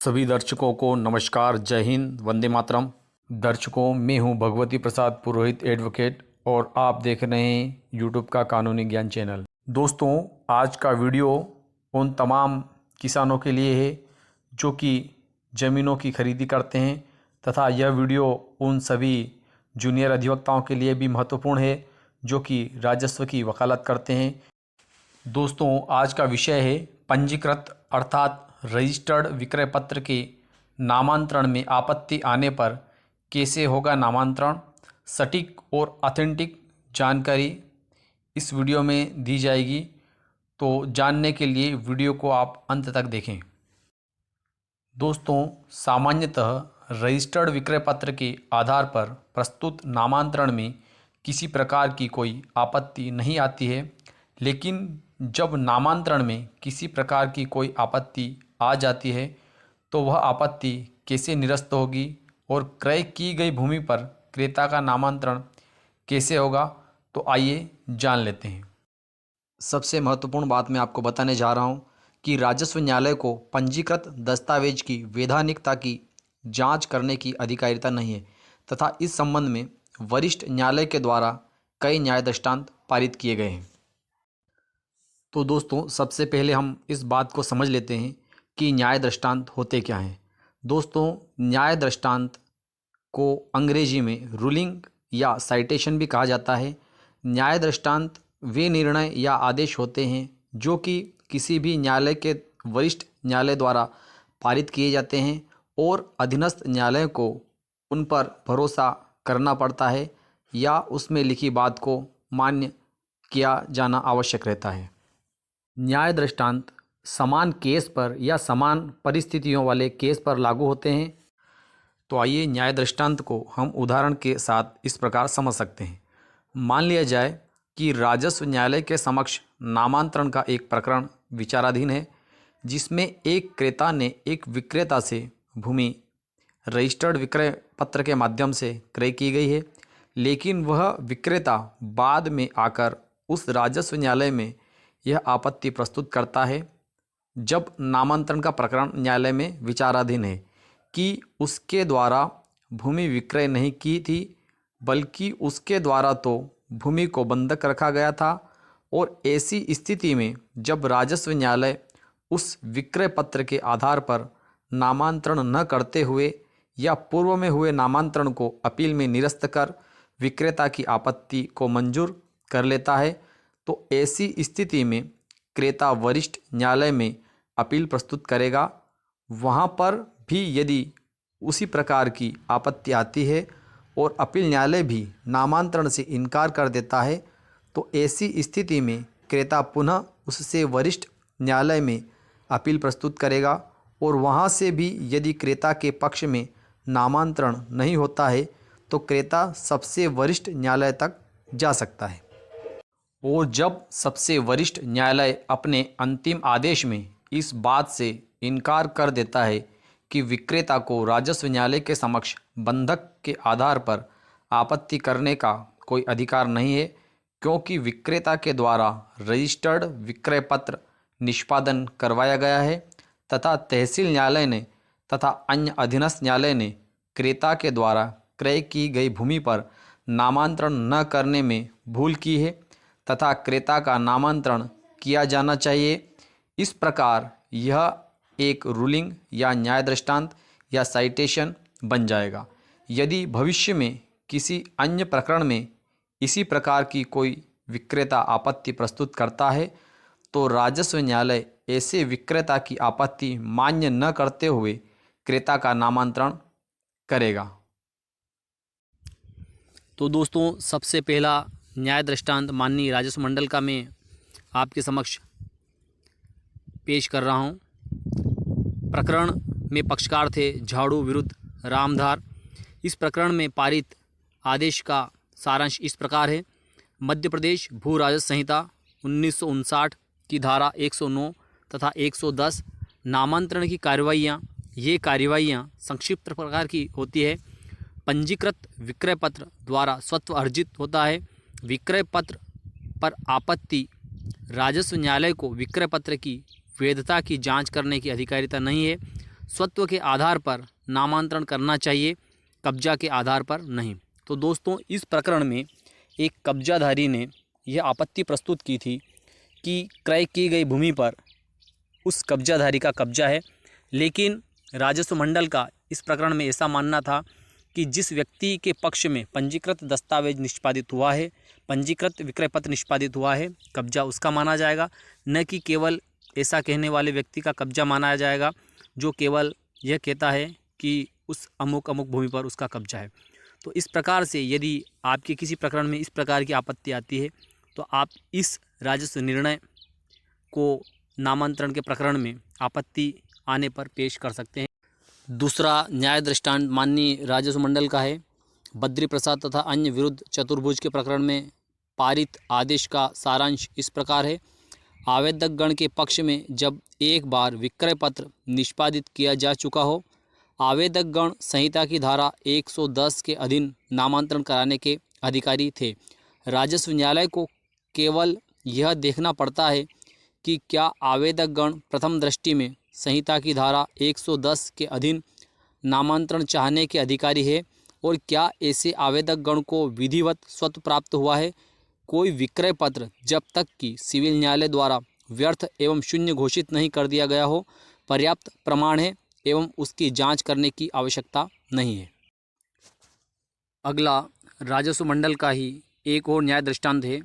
सभी दर्शकों को नमस्कार, जय हिंद, वंदे मातरम। दर्शकों, मैं हूं भगवती प्रसाद पुरोहित एडवोकेट और आप देख रहे हैं यूट्यूब का कानूनी ज्ञान चैनल। दोस्तों, आज का वीडियो उन तमाम किसानों के लिए है जो कि ज़मीनों की खरीदी करते हैं तथा यह वीडियो उन सभी जूनियर अधिवक्ताओं के लिए भी महत्वपूर्ण है जो कि राजस्व की वकालत करते हैं। दोस्तों, आज का विषय है पंजीकृत अर्थात रजिस्टर्ड विक्रय पत्र के नामांतरण में आपत्ति आने पर कैसे होगा नामांतरण। सटीक और ऑथेंटिक जानकारी इस वीडियो में दी जाएगी, तो जानने के लिए वीडियो को आप अंत तक देखें। दोस्तों, सामान्यतः रजिस्टर्ड विक्रय पत्र के आधार पर प्रस्तुत नामांतरण में किसी प्रकार की कोई आपत्ति नहीं आती है, लेकिन जब नामांतरण में किसी प्रकार की कोई आपत्ति आ जाती है तो वह आपत्ति कैसे निरस्त होगी और क्रय की गई भूमि पर क्रेता का नामांतरण कैसे होगा, तो आइए जान लेते हैं। सबसे महत्वपूर्ण बात मैं आपको बताने जा रहा हूँ कि राजस्व न्यायालय को पंजीकृत दस्तावेज की वैधानिकता की जांच करने की अधिकारिता नहीं है तथा इस संबंध में वरिष्ठ न्यायालय के द्वारा कई न्याय दृष्टांत पारित किए गए हैं। तो दोस्तों, सबसे पहले हम इस बात को समझ लेते हैं कि न्याय दृष्टांत होते क्या हैं। दोस्तों, न्याय दृष्टांत को अंग्रेजी में रूलिंग या साइटेशन भी कहा जाता है। न्याय दृष्टांत वे निर्णय या आदेश होते हैं जो कि किसी भी न्यायालय के वरिष्ठ न्यायालय द्वारा पारित किए जाते हैं और अधीनस्थ न्यायालय को उन पर भरोसा करना पड़ता है या उसमें लिखी बात को मान्य किया जाना आवश्यक रहता है। न्याय दृष्टांत समान केस पर या समान परिस्थितियों वाले केस पर लागू होते हैं। तो आइए न्याय दृष्टांत को हम उदाहरण के साथ इस प्रकार समझ सकते हैं। मान लिया जाए कि राजस्व न्यायालय के समक्ष नामांतरण का एक प्रकरण विचाराधीन है जिसमें एक क्रेता ने एक विक्रेता से भूमि रजिस्टर्ड विक्रय पत्र के माध्यम से क्रय की गई है, लेकिन वह विक्रेता बाद में आकर उस राजस्व न्यायालय में यह आपत्ति प्रस्तुत करता है जब नामांतरण का प्रकरण न्यायालय में विचाराधीन है कि उसके द्वारा भूमि विक्रय नहीं की थी, बल्कि उसके द्वारा तो भूमि को बंधक रखा गया था। और ऐसी स्थिति में जब राजस्व न्यायालय उस विक्रय पत्र के आधार पर नामांतरण न करते हुए या पूर्व में हुए नामांतरण को अपील में निरस्त कर विक्रेता की आपत्ति को मंजूर कर लेता है, तो ऐसी स्थिति में क्रेता वरिष्ठ न्यायालय में अपील प्रस्तुत करेगा। वहाँ पर भी यदि उसी प्रकार की आपत्ति आती है और अपील न्यायालय भी नामांतरण से इनकार कर देता है, तो ऐसी स्थिति में क्रेता पुनः उससे वरिष्ठ न्यायालय में अपील प्रस्तुत करेगा और वहाँ से भी यदि क्रेता के पक्ष में नामांतरण नहीं होता है तो क्रेता सबसे वरिष्ठ न्यायालय तक जा सकता है। और जब सबसे वरिष्ठ न्यायालय अपने अंतिम आदेश में इस बात से इनकार कर देता है कि विक्रेता को राजस्व न्यायालय के समक्ष बंधक के आधार पर आपत्ति करने का कोई अधिकार नहीं है, क्योंकि विक्रेता के द्वारा रजिस्टर्ड विक्रय पत्र निष्पादन करवाया गया है तथा तहसील न्यायालय ने तथा अन्य अधीनस्थ न्यायालय ने क्रेता के द्वारा क्रय की गई भूमि पर नामांतरण न करने में भूल की है तथा क्रेता का नामांतरण किया जाना चाहिए। इस प्रकार यह एक रूलिंग या न्याय दृष्टांत या साइटेशन बन जाएगा। यदि भविष्य में किसी अन्य प्रकरण में इसी प्रकार की कोई विक्रेता आपत्ति प्रस्तुत करता है तो राजस्व न्यायालय ऐसे विक्रेता की आपत्ति मान्य न करते हुए क्रेता का नामांतरण करेगा। तो दोस्तों, सबसे पहला न्याय दृष्टांत माननीय राजस्व मंडल का मैं आपके समक्ष पेश कर रहा हूं। प्रकरण में पक्षकार थे झाड़ू विरुद्ध रामधार। इस प्रकरण में पारित आदेश का सारांश इस प्रकार है। मध्य प्रदेश भू राजस्व संहिता 1959 की धारा 109 तथा 110 नामांतरण की कार्रवाइयाँ, ये कार्रवाइयाँ संक्षिप्त प्रकार की होती है। पंजीकृत विक्रय पत्र द्वारा स्वत्व अर्जित होता है। विक्रय पत्र पर आपत्ति राजस्व न्यायालय को विक्रय पत्र की वैधता की जांच करने की अधिकारिता नहीं है। स्वत्व के आधार पर नामांतरण करना चाहिए, कब्जा के आधार पर नहीं। तो दोस्तों, इस प्रकरण में एक कब्जाधारी ने यह आपत्ति प्रस्तुत की थी कि क्रय की गई भूमि पर उस कब्जाधारी का कब्जा है, लेकिन राजस्व मंडल का इस प्रकरण में ऐसा मानना था कि जिस व्यक्ति के पक्ष में पंजीकृत दस्तावेज निष्पादित हुआ है, पंजीकृत विक्रय पत्र निष्पादित हुआ है, कब्जा उसका माना जाएगा, न कि केवल ऐसा कहने वाले व्यक्ति का कब्जा माना जाएगा जो केवल यह कहता है कि उस अमुक अमुक भूमि पर उसका कब्जा है। तो इस प्रकार से यदि आपके किसी प्रकरण में इस प्रकार की आपत्ति आती है तो आप इस राजस्व निर्णय को नामांतरण के प्रकरण में आपत्ति आने पर पेश कर सकते हैं। दूसरा न्याय दृष्टांत माननीय राजस्व मंडल का है। बद्री प्रसाद तथा अन्य विरुद्ध चतुर्भुज के प्रकरण में पारित आदेश का सारांश इस प्रकार है। आवेदक गण के पक्ष में जब एक बार विक्रय पत्र निष्पादित किया जा चुका हो, आवेदक गण संहिता की धारा 110 के अधीन नामांतरण कराने के अधिकारी थे। राजस्व न्यायालय को केवल यह देखना पड़ता है कि क्या आवेदक गण प्रथम दृष्टि में संहिता की धारा 110 के अधीन नामांतरण चाहने के अधिकारी है और क्या ऐसे आवेदक गण को विधिवत स्वत्व प्राप्त हुआ है। कोई विक्रय पत्र जब तक कि सिविल न्यायालय द्वारा व्यर्थ एवं शून्य घोषित नहीं कर दिया गया हो, पर्याप्त प्रमाण है एवं उसकी जांच करने की आवश्यकता नहीं है। अगला राजस्व मंडल का ही एक और न्याय दृष्टांत है।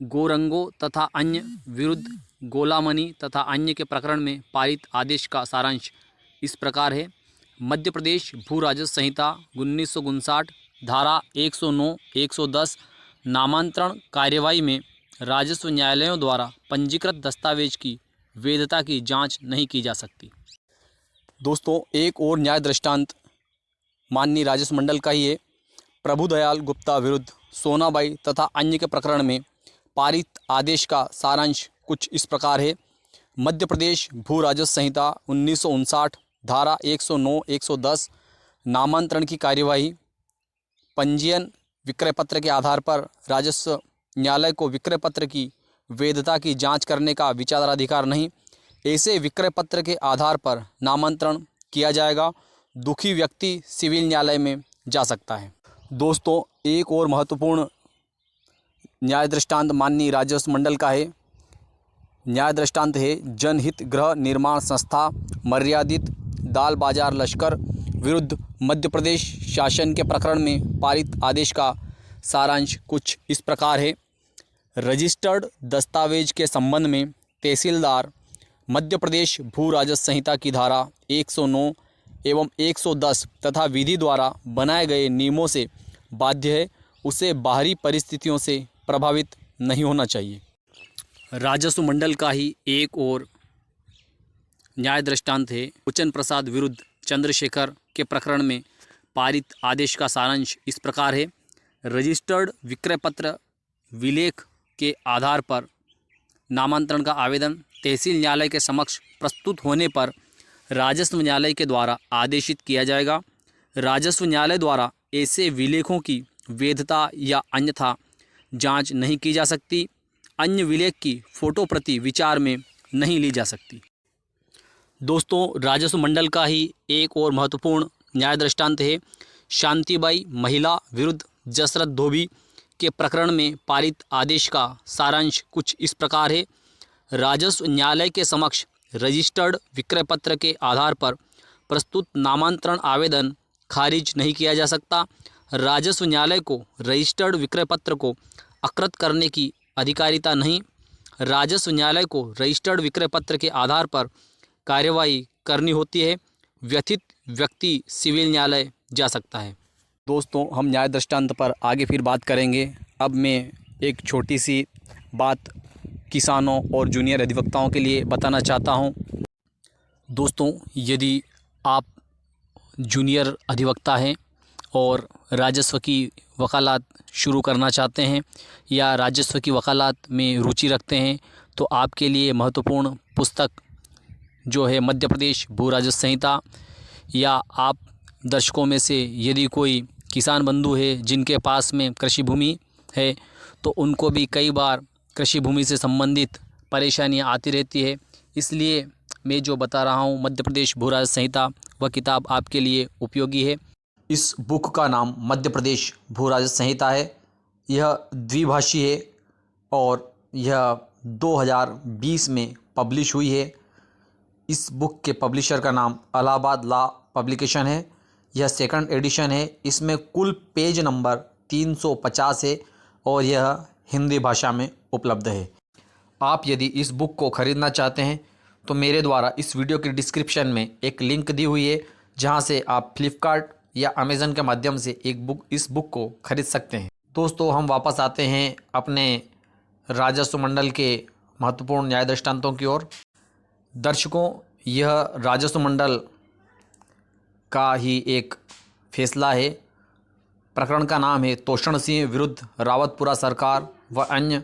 गोरंगो तथा अन्य विरुद्ध गोलामणि तथा अन्य के प्रकरण में पारित आदेश का सारांश इस प्रकार है। मध्य प्रदेश भू राजस्व संहिता 1959 धारा 109, 110 नामांतरण कार्यवाही में राजस्व न्यायालयों द्वारा पंजीकृत दस्तावेज की वैधता की जांच नहीं की जा सकती। दोस्तों, एक और न्याय दृष्टांत माननीय राजस्व मंडल का ही है। प्रभुदयाल गुप्ता विरुद्ध सोनाबाई तथा अन्य के प्रकरण में पारित आदेश का सारांश कुछ इस प्रकार है। मध्य प्रदेश भू राजस्व संहिता 1959 धारा 109, 110 नामांतरण की कार्यवाही पंजीयन विक्रय पत्र के आधार पर राजस्व न्यायालय को विक्रय पत्र की वैधता की जांच करने का विचाराधिकार नहीं। ऐसे विक्रय पत्र के आधार पर नामांतरण किया जाएगा। दुखी व्यक्ति सिविल न्यायालय में जा सकता है। दोस्तों, एक और महत्वपूर्ण न्याय दृष्टांत माननीय राजस्व मंडल का है। न्याय दृष्टांत है जनहित गृह निर्माण संस्था मर्यादित दाल बाजार लश्कर विरुद्ध मध्य प्रदेश शासन के प्रकरण में पारित आदेश का सारांश कुछ इस प्रकार है। रजिस्टर्ड दस्तावेज के संबंध में तहसीलदार मध्य प्रदेश भू राजस्व संहिता की धारा 109 एवं 110 तथा विधि द्वारा बनाए गए नियमों से बाध्य है। उसे बाहरी परिस्थितियों से प्रभावित नहीं होना चाहिए। राजस्व मंडल का ही एक और न्याय दृष्टांत है। उच्चन प्रसाद विरुद्ध चंद्रशेखर के प्रकरण में पारित आदेश का सारांश इस प्रकार है। रजिस्टर्ड विक्रय पत्र विलेख के आधार पर नामांतरण का आवेदन तहसील न्यायालय के समक्ष प्रस्तुत होने पर राजस्व न्यायालय के द्वारा आदेशित किया जाएगा। राजस्व न्यायालय द्वारा ऐसे विलेखों की वैधता या अन्यथा जांच नहीं की जा सकती। अन्य विलेख की फ़ोटो प्रति विचार में नहीं ली जा सकती। दोस्तों, राजस्व मंडल का ही एक और महत्वपूर्ण न्याय दृष्टांत है। शांतिबाई महिला विरुद्ध जसरत धोबी के प्रकरण में पारित आदेश का सारांश कुछ इस प्रकार है। राजस्व न्यायालय के समक्ष रजिस्टर्ड विक्रय पत्र के आधार पर प्रस्तुत नामांतरण आवेदन खारिज नहीं किया जा सकता। राजस्व न्यायालय को रजिस्टर्ड विक्रय पत्र को अकृत करने की अधिकारिता नहीं। राजस्व न्यायालय को रजिस्टर्ड विक्रय पत्र के आधार पर कार्यवाही करनी होती है। व्यथित व्यक्ति सिविल न्यायालय जा सकता है। दोस्तों, हम न्याय दृष्टांत पर आगे फिर बात करेंगे। अब मैं एक छोटी सी बात किसानों और जूनियर अधिवक्ताओं के लिए बताना चाहता हूं। दोस्तों, यदि आप जूनियर अधिवक्ता हैं और राजस्व की वकालत शुरू करना चाहते हैं या राजस्व की वकालत में रुचि रखते हैं, तो आपके लिए महत्वपूर्ण पुस्तक जो है मध्य प्रदेश भू राजस्व संहिता, या आप दर्शकों में से यदि कोई किसान बंधु है जिनके पास में कृषि भूमि है, तो उनको भी कई बार कृषि भूमि से संबंधित परेशानियां आती रहती है। इसलिए मैं जो बता रहा हूँ मध्य प्रदेश भू राजस्व संहिता, वह किताब आपके लिए उपयोगी है। इस बुक का नाम मध्य प्रदेश भू राजस्व संहिता है। यह द्विभाषी है और यह 2020 में पब्लिश हुई है। इस बुक के पब्लिशर का नाम इलाहाबाद लॉ पब्लिकेशन है। यह सेकंड एडिशन है। इसमें कुल पेज नंबर 350 है और यह हिंदी भाषा में उपलब्ध है। आप यदि इस बुक को खरीदना चाहते हैं तो मेरे द्वारा इस वीडियो की डिस्क्रिप्शन में एक लिंक दी हुई है, जहां से आप फ्लिपकार्ट या अमेज़न के माध्यम से इस बुक को खरीद सकते हैं। दोस्तों, हम वापस आते हैं अपने राजस्व मंडल के महत्वपूर्ण न्याय दृष्टांतों की ओर। दर्शकों, यह राजस्व मंडल का ही एक फैसला है। प्रकरण का नाम है तोषण सिंह विरुद्ध रावतपुरा सरकार व अन्य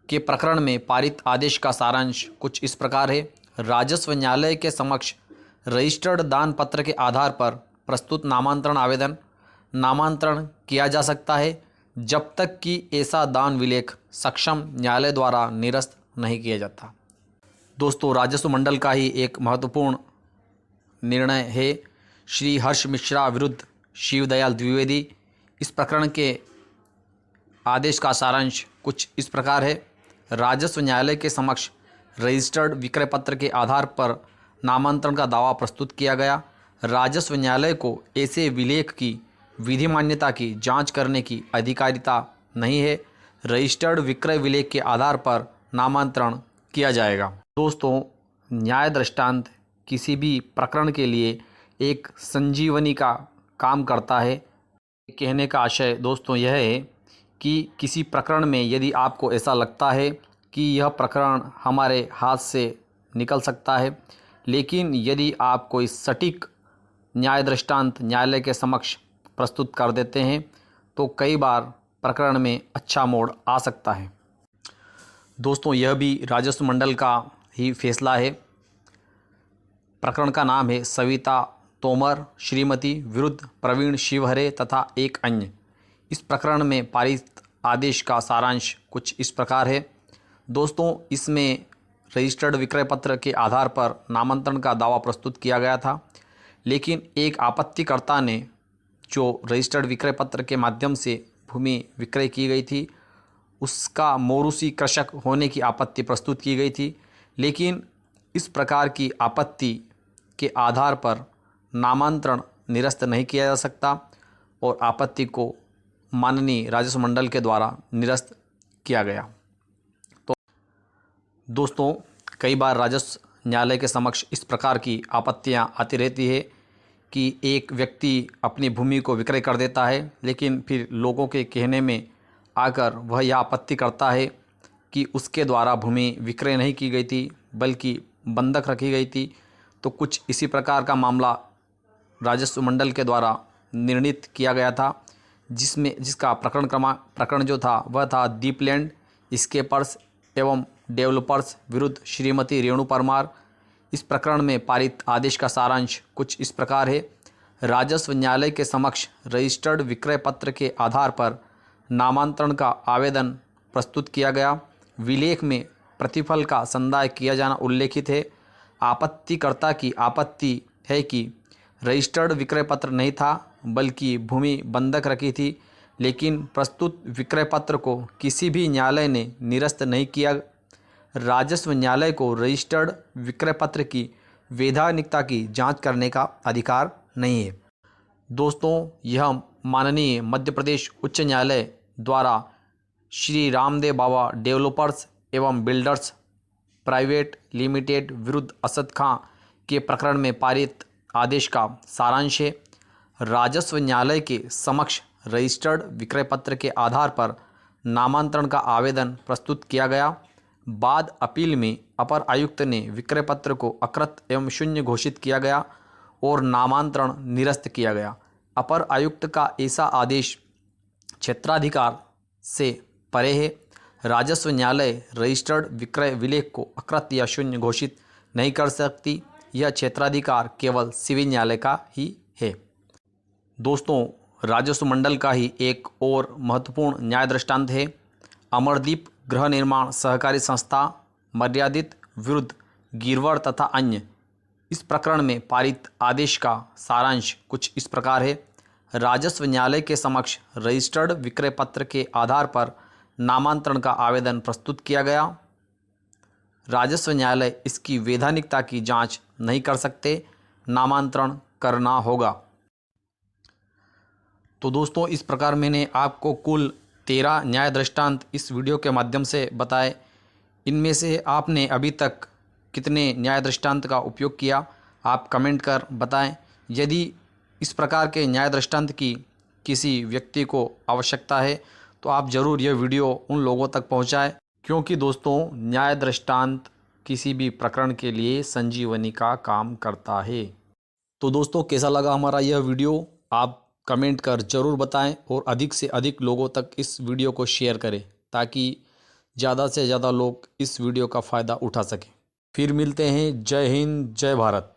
के प्रकरण में पारित आदेश का सारांश कुछ इस प्रकार है। राजस्व न्यायालय के समक्ष रजिस्टर्ड दान पत्र के आधार पर प्रस्तुत नामांतरण आवेदन नामांतरण किया जा सकता है जब तक कि ऐसा दान विलेख सक्षम न्यायालय द्वारा निरस्त नहीं किया जाता। दोस्तों, राजस्व मंडल का ही एक महत्वपूर्ण निर्णय है श्री हर्ष मिश्रा विरुद्ध शिवदयाल द्विवेदी। इस प्रकरण के आदेश का सारांश कुछ इस प्रकार है। राजस्व न्यायालय के समक्ष रजिस्टर्ड विक्रय पत्र के आधार पर नामांतरण का दावा प्रस्तुत किया गया। राजस्व न्यायालय को ऐसे विलेख की विधि मान्यता की जांच करने की अधिकारिता नहीं है। रजिस्टर्ड विक्रय विलेख के आधार पर नामांतरण किया जाएगा। दोस्तों, न्याय दृष्टांत किसी भी प्रकरण के लिए एक संजीवनी का काम करता है। कहने का आशय दोस्तों यह है कि किसी प्रकरण में यदि आपको ऐसा लगता है कि यह प्रकरण हमारे हाथ से निकल सकता है, लेकिन यदि आप कोई सटीक न्याय दृष्टांत न्यायालय के समक्ष प्रस्तुत कर देते हैं तो कई बार प्रकरण में अच्छा मोड़ आ सकता है। दोस्तों, यह भी राजस्व मंडल का ही फैसला है। प्रकरण का नाम है सविता तोमर श्रीमती विरुद्ध प्रवीण शिवहरे तथा एक अन्य। इस प्रकरण में पारित आदेश का सारांश कुछ इस प्रकार है। दोस्तों, इसमें रजिस्टर्ड विक्रय पत्र के आधार पर नामांतरण का दावा प्रस्तुत किया गया था, लेकिन एक आपत्तिकर्ता ने जो रजिस्टर्ड विक्रय पत्र के माध्यम से भूमि विक्रय की गई थी उसका मोरूसी कृषक होने की आपत्ति प्रस्तुत की गई थी, लेकिन इस प्रकार की आपत्ति के आधार पर नामांतरण निरस्त नहीं किया जा सकता और आपत्ति को माननीय राजस्व मंडल के द्वारा निरस्त किया गया। तो दोस्तों, कई बार राजस्व न्यायालय के समक्ष इस प्रकार की आपत्तियां आती रहती है कि एक व्यक्ति अपनी भूमि को विक्रय कर देता है, लेकिन फिर लोगों के कहने में आकर वह यह आपत्ति करता है कि उसके द्वारा भूमि विक्रय नहीं की गई थी बल्कि बंधक रखी गई थी। तो कुछ इसी प्रकार का मामला राजस्व मंडल के द्वारा निर्णित किया गया था, जिसका प्रकरण जो था वह था दीपलैंड स्केपर्स एवं डेवलपर्स विरुद्ध श्रीमती रेणु परमार। इस प्रकरण में पारित आदेश का सारांश कुछ इस प्रकार है। राजस्व न्यायालय के समक्ष रजिस्टर्ड विक्रय पत्र के आधार पर नामांतरण का आवेदन प्रस्तुत किया गया। विलेख में प्रतिफल का संदाय किया जाना उल्लेखित है। आपत्तिकर्ता की आपत्ति है कि रजिस्टर्ड विक्रय पत्र नहीं था बल्कि भूमि बंधक रखी थी, लेकिन प्रस्तुत विक्रय पत्र को किसी भी न्यायालय ने निरस्त नहीं किया। राजस्व न्यायालय को रजिस्टर्ड विक्रय पत्र की वैधानिकता की जांच करने का अधिकार नहीं है। दोस्तों, यह माननीय मध्य प्रदेश उच्च न्यायालय द्वारा श्री रामदेव बाबा डेवलपर्स एवं बिल्डर्स प्राइवेट लिमिटेड विरुद्ध असद खां के प्रकरण में पारित आदेश का सारांश है। राजस्व न्यायालय के समक्ष रजिस्टर्ड विक्रय पत्र के आधार पर नामांतरण का आवेदन प्रस्तुत किया गया। बाद अपील में अपर आयुक्त ने विक्रय पत्र को अकृत एवं शून्य घोषित किया गया और नामांतरण निरस्त किया गया। अपर आयुक्त का ऐसा आदेश क्षेत्राधिकार से परे है। राजस्व न्यायालय रजिस्टर्ड विक्रय विलेख को अकृत या शून्य घोषित नहीं कर सकती। यह क्षेत्राधिकार केवल सिविल न्यायालय का ही है। दोस्तों, राजस्व मंडल का ही एक और महत्वपूर्ण न्याय दृष्टांत है। अमरदीप गृह निर्माण सहकारी संस्था मर्यादित विरुद्ध गिरवर तथा अन्य। इस प्रकरण में पारित आदेश का सारांश कुछ इस प्रकार है। राजस्व न्यायालय के समक्ष रजिस्टर्ड विक्रय पत्र के आधार पर नामांतरण का आवेदन प्रस्तुत किया गया। राजस्व न्यायालय इसकी वैधानिकता की जांच नहीं कर सकते, नामांतरण करना होगा। तो दोस्तों, इस प्रकार मैंने आपको कुल 13 न्याय दृष्टांत इस वीडियो के माध्यम से बताए। इनमें से आपने अभी तक कितने न्याय दृष्टांत का उपयोग किया, आप कमेंट कर बताएं। यदि इस प्रकार के न्याय दृष्टांत की किसी व्यक्ति को आवश्यकता है तो आप ज़रूर यह वीडियो उन लोगों तक पहुंचाएं, क्योंकि दोस्तों न्याय दृष्टांत किसी भी प्रकरण के लिए संजीवनी का काम करता है। तो दोस्तों, कैसा लगा हमारा यह वीडियो, आप कमेंट कर ज़रूर बताएं और अधिक से अधिक लोगों तक इस वीडियो को शेयर करें ताकि ज़्यादा से ज़्यादा लोग इस वीडियो का फ़ायदा उठा सकें। फिर मिलते हैं। जय हिंद, जय भारत।